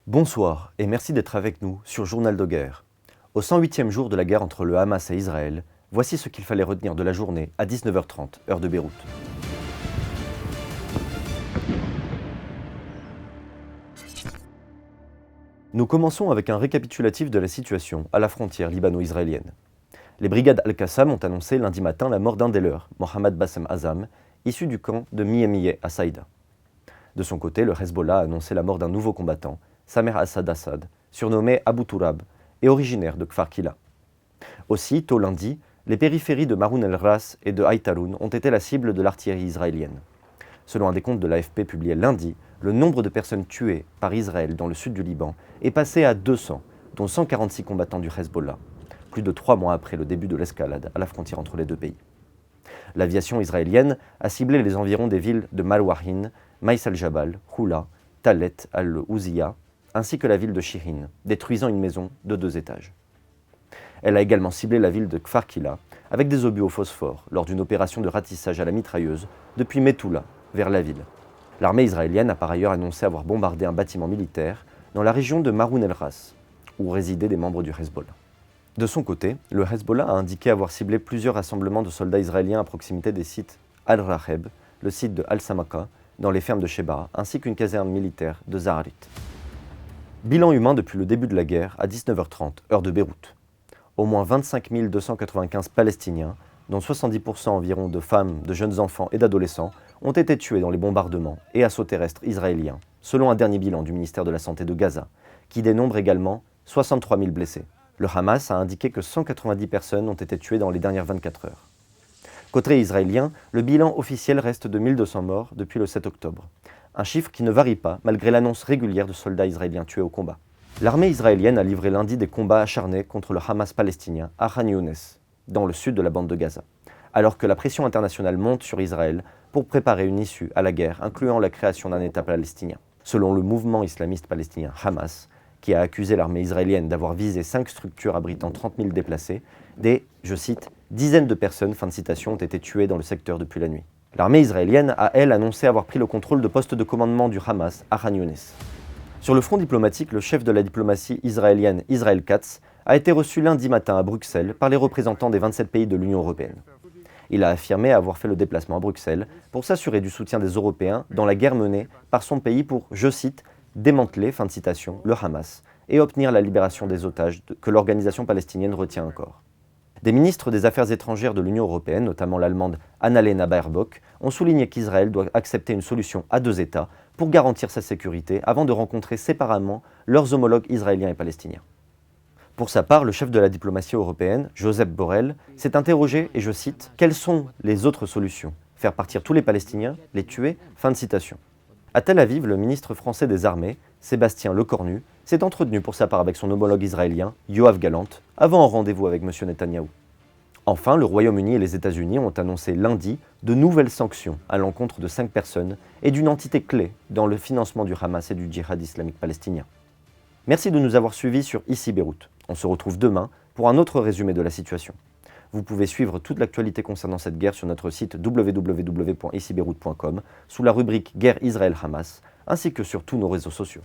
Bonsoir et merci d'être avec nous sur Journal de guerre. Au 108e jour de la guerre entre le Hamas et Israël, voici ce qu'il fallait retenir de la journée à 19h30, heure de Beyrouth. Nous commençons avec un récapitulatif de la situation à la frontière libano-israélienne. Les brigades Al-Qassam ont annoncé lundi matin la mort d'un des leurs, Mohamed Bassem Azam, issu du camp de Miyemiyeh à Saïda. De son côté, le Hezbollah a annoncé la mort d'un nouveau combattant, Samer Assad, surnommé Abu Turab et originaire de Kfar Kila. Aussi, tôt lundi, les périphéries de Maroun el-Ras et de Haïtaroun ont été la cible de l'artillerie israélienne. Selon un décompte de l'AFP publié lundi, le nombre de personnes tuées par Israël dans le sud du Liban est passé à 200, dont 146 combattants du Hezbollah, plus de 3 mois après le début de l'escalade à la frontière entre les deux pays. L'aviation israélienne a ciblé les environs des villes de Malwahin, Maïs al-Jabal, Houla, Talet al-Ouziya, ainsi que la ville de Shirin, détruisant une maison de 2 étages. Elle a également ciblé la ville de Kfar Kila avec des obus au phosphore lors d'une opération de ratissage à la mitrailleuse depuis Metula vers la ville. L'armée israélienne a par ailleurs annoncé avoir bombardé un bâtiment militaire dans la région de Maroun el-Ras, où résidaient des membres du Hezbollah. De son côté, le Hezbollah a indiqué avoir ciblé plusieurs rassemblements de soldats israéliens à proximité des sites Al-Raheb, le site de Al-Samaka, dans les fermes de Sheba, ainsi qu'une caserne militaire de Zaharit. Bilan humain depuis le début de la guerre à 19h30, heure de Beyrouth. Au moins 25 295 Palestiniens, dont 70% environ de femmes, de jeunes enfants et d'adolescents, ont été tués dans les bombardements et assauts terrestres israéliens, selon un dernier bilan du ministère de la Santé de Gaza, qui dénombre également 63 000 blessés. Le Hamas a indiqué que 190 personnes ont été tuées dans les dernières 24 heures. Côté israélien, le bilan officiel reste de 1200 morts depuis le 7 octobre. Un chiffre qui ne varie pas malgré l'annonce régulière de soldats israéliens tués au combat. L'armée israélienne a livré lundi des combats acharnés contre le Hamas palestinien à Khan Younes, dans le sud de la bande de Gaza, alors que la pression internationale monte sur Israël pour préparer une issue à la guerre, incluant la création d'un État palestinien. Selon le mouvement islamiste palestinien Hamas, qui a accusé l'armée israélienne d'avoir visé 5 structures abritant 30 000 déplacés, des, je cite, dizaines de personnes, fin de citation, ont été tuées dans le secteur depuis la nuit. L'armée israélienne a, elle, annoncé avoir pris le contrôle de postes de commandement du Hamas à Khan Younes. Sur le front diplomatique, le chef de la diplomatie israélienne, Israël Katz, a été reçu lundi matin à Bruxelles par les représentants des 27 pays de l'Union européenne. Il a affirmé avoir fait le déplacement à Bruxelles pour s'assurer du soutien des Européens dans la guerre menée par son pays pour, je cite, démanteler, fin de citation, le Hamas et obtenir la libération des otages que l'organisation palestinienne retient encore. Des ministres des Affaires étrangères de l'Union européenne, notamment l'allemande Annalena Baerbock, ont souligné qu'Israël doit accepter une solution à 2 États pour garantir sa sécurité avant de rencontrer séparément leurs homologues israéliens et palestiniens. Pour sa part, le chef de la diplomatie européenne, Josep Borrell, s'est interrogé, et je cite, « Quelles sont les autres solutions ? Faire partir tous les Palestiniens, les tuer ?» Fin de citation. À Tel Aviv, le ministre français des Armées, Sébastien Lecornu, s'est entretenu pour sa part avec son homologue israélien, Yoav Gallant, avant un rendez-vous avec M. Netanyahou. Enfin, le Royaume-Uni et les États-Unis ont annoncé lundi de nouvelles sanctions à l'encontre de 5 personnes et d'une entité clé dans le financement du Hamas et du djihad islamique palestinien. Merci de nous avoir suivis sur Ici Beyrouth. On se retrouve demain pour un autre résumé de la situation. Vous pouvez suivre toute l'actualité concernant cette guerre sur notre site www.icibeyrouth.com sous la rubrique Guerre Israël-Hamas, ainsi que sur tous nos réseaux sociaux.